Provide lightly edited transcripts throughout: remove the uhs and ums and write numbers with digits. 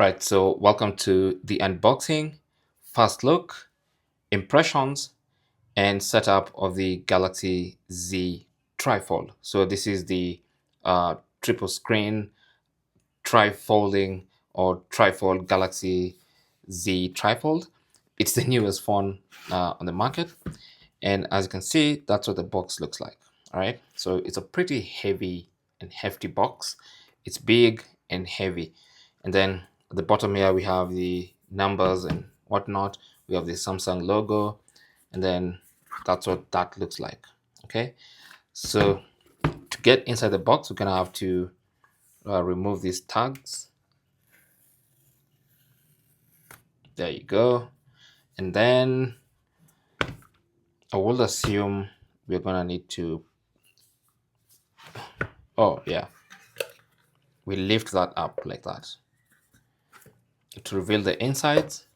Right, so welcome to the unboxing, first look, impressions, and setup of the Galaxy Z Trifold. So this is the triple screen trifolding or trifold Galaxy Z Trifold. It's the newest phone on the market, and as you can see, that's what the box looks like. All right, so it's a pretty heavy and hefty box. It's big and heavy, and then at the bottom here we have the numbers and whatnot. We have the Samsung logo, and then that's what that looks like. Okay, so to get inside the box, we're gonna have to remove these tags. There you go. And then I will assume we're gonna need to, oh yeah, we lift that up like that to reveal the insides.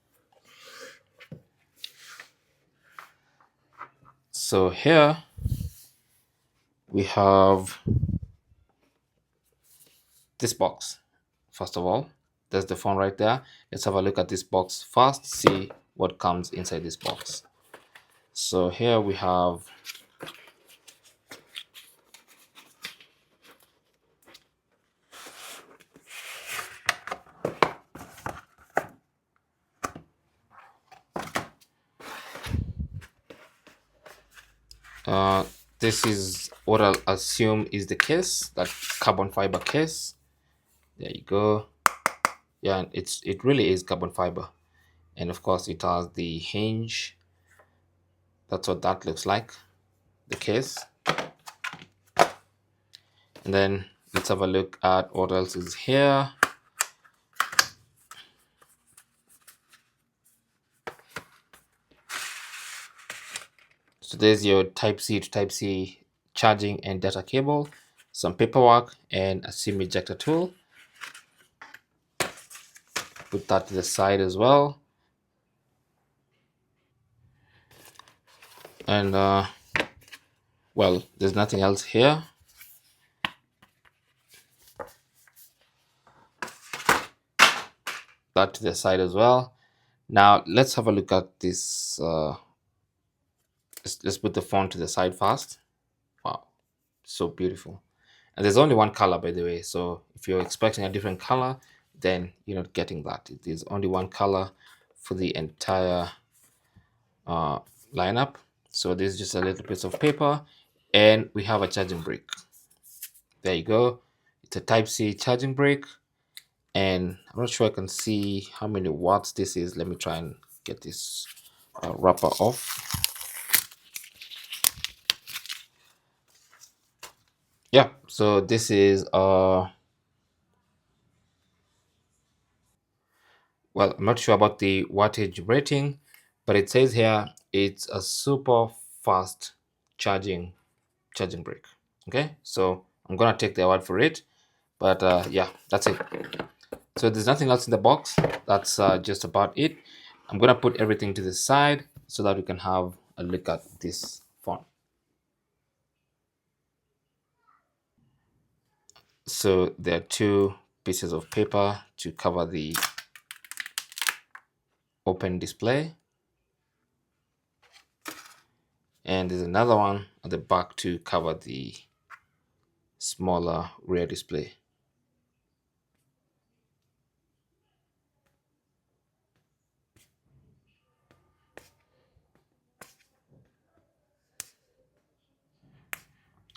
So here we have this box. First of all, there's the phone right there. Let's have a look at this box first, see what comes inside this box. So here we have this is what I'll assume is the case, that carbon fiber case. There you go. Yeah, it really is carbon fiber, and of course it has the hinge. That's what that looks like, the case. And then let's have a look at what else is here. So there's your Type-C to Type-C charging and data cable, some paperwork, and a SIM ejector tool. Put that to the side as well. And well, there's nothing else here. That to the side as well. Now let's have a look at this. Let's put the phone to the side first. Wow, so beautiful. And there's only one color, by the way, so if you're expecting a different color, then you're not getting that. It is only one color for the entire lineup. So this is just a little piece of paper, and we have a charging brick. There you go. It's a Type-C charging brick, and I'm not sure I can see how many watts this is. Let me try and get this wrapper off. Yeah, so this is well, I'm not sure about the wattage rating, but it says here it's a super fast charging brick. Okay, so I'm gonna take their word for it, but yeah, that's it. So there's nothing else in the box. That's just about it. I'm gonna put everything to the side so that we can have a look at this phone. So there are two pieces of paper to cover the open display, and there's another one at the back to cover the smaller rear display.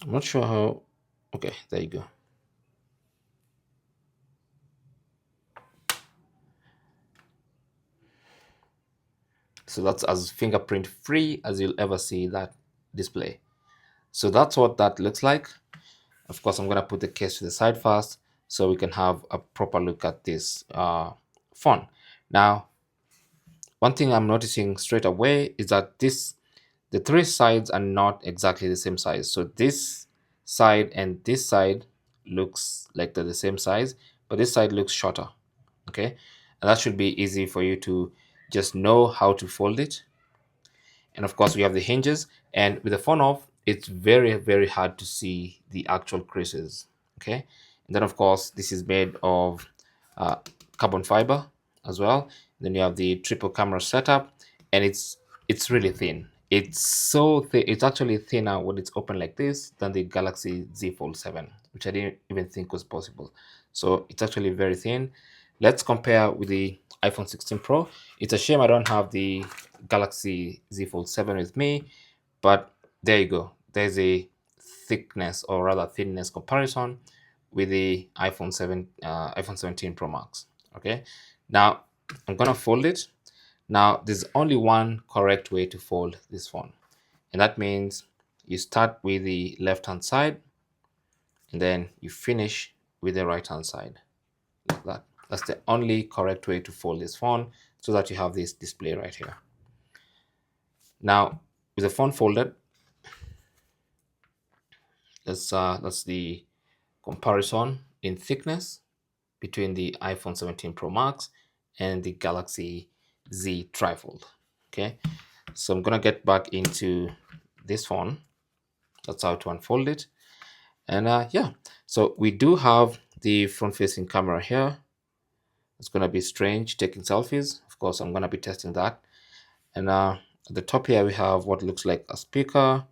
I'm not sure how. Okay, there you go. So that's as fingerprint free as you'll ever see that display. So that's what that looks like. Of course, I'm gonna put the case to the side first so we can have a proper look at this phone. Now, one thing I'm noticing straight away is that the three sides are not exactly the same size. So this side and this side looks like they're the same size, but this side looks shorter. Okay, and that should be easy for you to just know how to fold it. And of course, we have the hinges, and with the phone off, it's very hard to see the actual creases. Okay, and then of course, this is made of carbon fiber as well. Then you have the triple camera setup, and it's really thin. It's so thin. It's actually thinner when it's open like this than the Galaxy Z Fold 7, which I didn't even think was possible. So it's actually very thin. Let's compare with the iPhone 16 Pro. It's a shame I don't have the Galaxy Z Fold 7 with me, but there you go. There's a thickness, or rather thinness, comparison with the iPhone 17 Pro Max. Okay, now I'm gonna fold it. Now there's only one correct way to fold this phone, and that means you start with the left hand side and then you finish with the right hand side, like that. That's the only correct way to fold this phone, so that you have this display right here. Now with the phone folded, that's the comparison in thickness between the iPhone 17 Pro Max and the Galaxy Z Trifold. Okay, so I'm gonna get back into this phone. That's how to unfold it. And yeah, so we do have the front-facing camera here. It's gonna be strange taking selfies. Of course, I'm gonna be testing that. And at the top here, we have what looks like a speaker,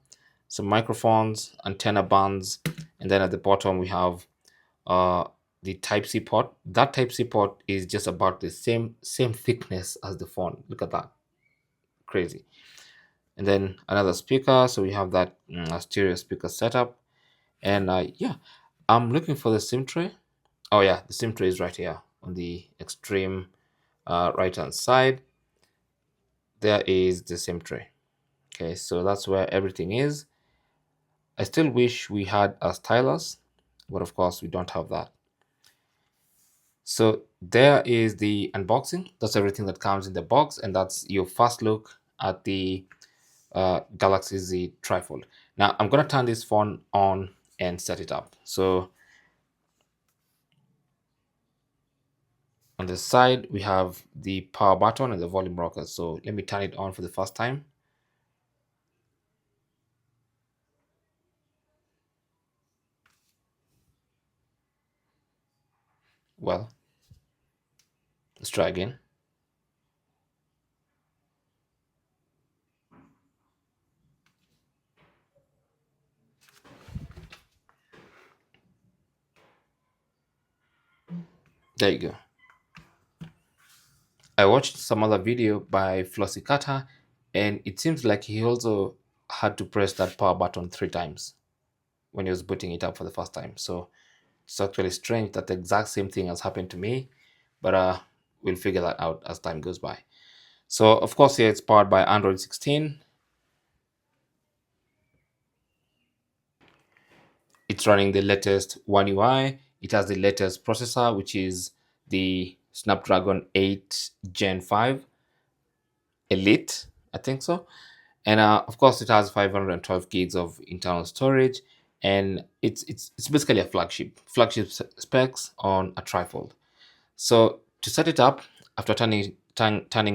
some microphones, antenna bands, and then at the bottom we have uh, the Type C port. That Type C port is just about the same thickness as the phone. Look at that, crazy. And then another speaker. So we have that a stereo speaker setup. And yeah, I'm looking for the SIM tray. Oh yeah, the SIM tray is right here on the extreme right hand side. There is the SIM tray. Okay, so that's where everything is. I still wish we had a stylus, but of course we don't have that. So there is the unboxing. That's everything that comes in the box, and that's your first look at the Galaxy Z Trifold. Now I'm gonna turn this phone on and set it up. So on the side we have the power button and the volume rocker. So let me turn it on for the first time. Well, let's try again. There you go. I watched some other video by Flossy Carter, and it seems like he also had to press that power button 3 times when he was booting it up for the first time. So it's actually strange that the exact same thing has happened to me, but we'll figure that out as time goes by. So of course here it's powered by Android 16. It's running the latest One UI. It has the latest processor, which is the Snapdragon 8 Gen 5 Elite, I think so. And of course, it has 512 gigs of internal storage, and it's basically a flagship specs on a trifold. So to set it up, after turning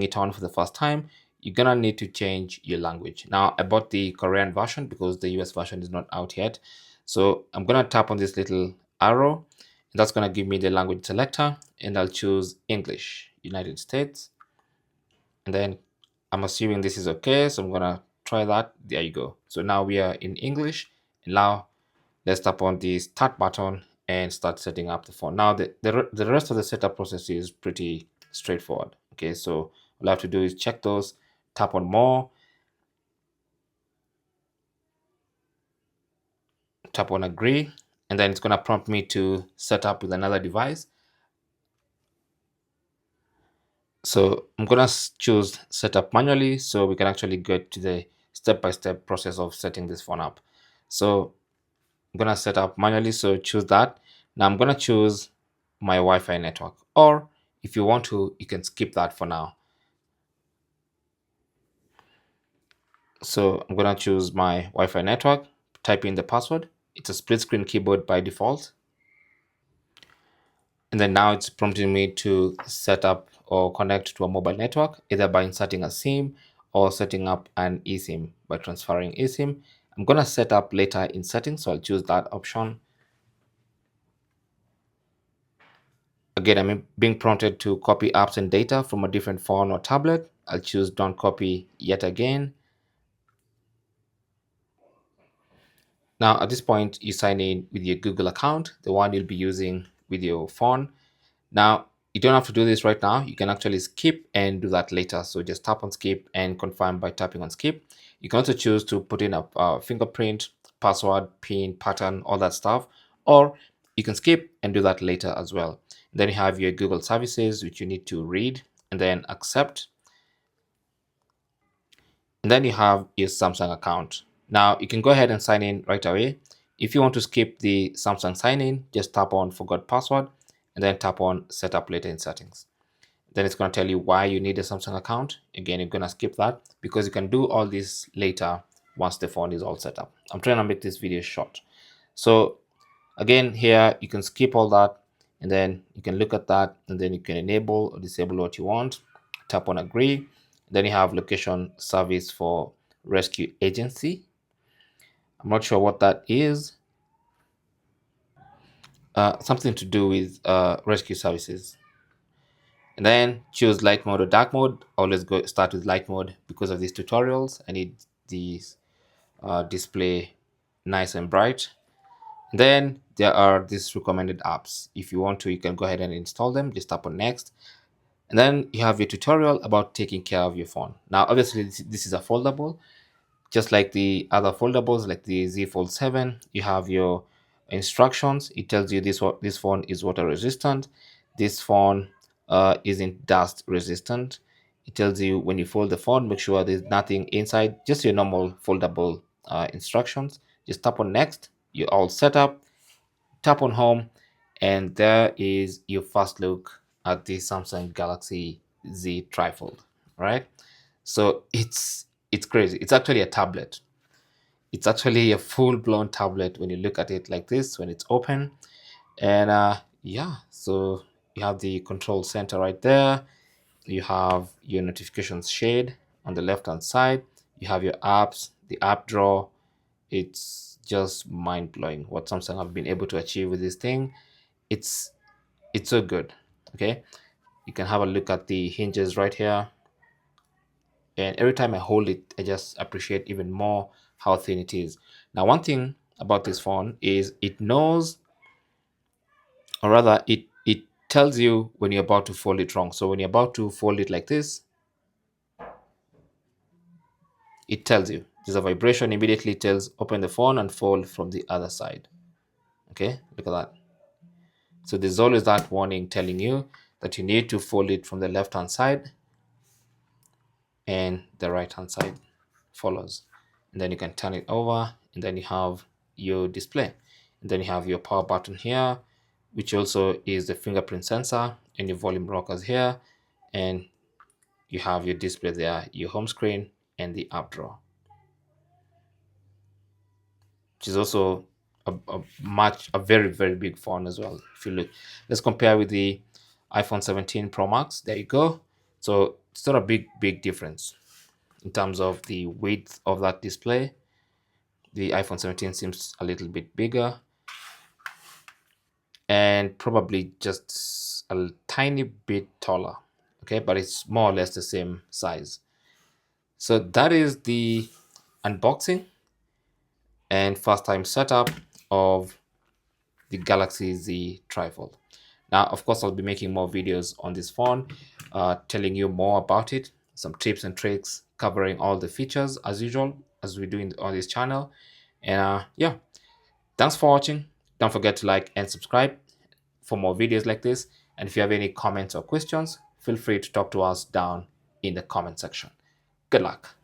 it on for the first time, you're gonna need to change your language. Now I bought the Korean version because the US version is not out yet. So I'm gonna tap on this little arrow, and that's gonna give me the language selector, and I'll choose English, United States, and then I'm assuming this is okay. So I'm gonna try that. There you go. So now we are in English, and now let's tap on the start button and start setting up the phone. Now the rest of the setup process is pretty straightforward. Okay, so all I have to do is check those, tap on more, tap on agree, and then it's going to prompt me to set up with another device. So I'm going to choose setup manually so we can actually get to the step-by-step process of setting this phone up. So I'm going to set up manually, so choose that. Now I'm going to choose my Wi-Fi network, or if you want to, you can skip that for now. So I'm going to choose my Wi-Fi network, type in the password. It's a split screen keyboard by default. And then now it's prompting me to set up or connect to a mobile network, either by inserting a SIM or setting up an eSIM by transferring eSIM. I'm going to set up later in settings, so I'll choose that option. Again, I'm being prompted to copy apps and data from a different phone or tablet. I'll choose don't copy yet again. Now, at this point, you sign in with your Google account, the one you'll be using with your phone. Now, you don't have to do this right now. You can actually skip and do that later. So just tap on skip and confirm by tapping on skip. You can also choose to put in a fingerprint, password, PIN, pattern, all that stuff, or you can skip and do that later as well. Then you have your Google services, which you need to read and then accept. And then you have your Samsung account. Now you can go ahead and sign in right away. If you want to skip the Samsung sign in, just tap on forgot password and then tap on set up later in settings. Then it's going to tell you why you need a Samsung account. Again, you're going to skip that because you can do all this later once the phone is all set up. I'm trying to make this video short. So again, here you can skip all that and then you can look at that and then you can enable or disable what you want. Tap on agree. Then you have location service for rescue agency. I'm not sure what that is. Something to do with rescue services. And then choose light mode or dark mode. Always go start with light mode because of these tutorials. I need these display nice and bright. Then there are these recommended apps. If you want to, you can go ahead and install them. Just tap on next. And then you have your tutorial about taking care of your phone. Now, obviously, this is a foldable. Just like the other foldables, like the Z Fold 7, you have your instructions. It tells you this phone is water resistant. This phone isn't dust resistant. It tells you when you fold the phone, make sure there's nothing inside, just your normal foldable instructions. Just tap on next. You're all set up. Tap on home, and there is your first look at the Samsung Galaxy Z Trifold. Right? So it's crazy. It's actually a tablet. It's actually a full-blown tablet when you look at it like this when it's open. And yeah, so you have the control center right there. You have your notifications shade on the left hand side. You have your apps, the app drawer. It's just mind-blowing what Samsung have been able to achieve with this thing. It's so good. Okay, you can have a look at the hinges right here. And every time I hold it, I just appreciate even more how thin it is. Now, one thing about this phone is it knows, or rather it tells you when you're about to fold it wrong. So when you're about to fold it like this, it tells you there's a vibration. Immediately tells open the phone and fold from the other side. Okay, look at that. So there's always that warning telling you that you need to fold it from the left hand side and the right hand side follows. And then you can turn it over and then you have your display. And then you have your power button here, which also is the fingerprint sensor, and your volume rockers here. And you have your display there, your home screen, and the app drawer, which is also a very, very big phone as well. If you look, let's compare with the iPhone 17 Pro Max. There you go. So it's not a big difference in terms of the width of that display. The iPhone 17 seems a little bit bigger and probably just a tiny bit taller. Okay, but it's more or less the same size. So that is the unboxing and first time setup of the Galaxy Z Trifold. Now, of course, I'll be making more videos on this phone, telling you more about it, some tips and tricks, covering all the features as usual, as we do on this channel. And yeah, thanks for watching. Don't forget to like and subscribe for more videos like this. And if you have any comments or questions, feel free to talk to us down in the comment section. Good luck.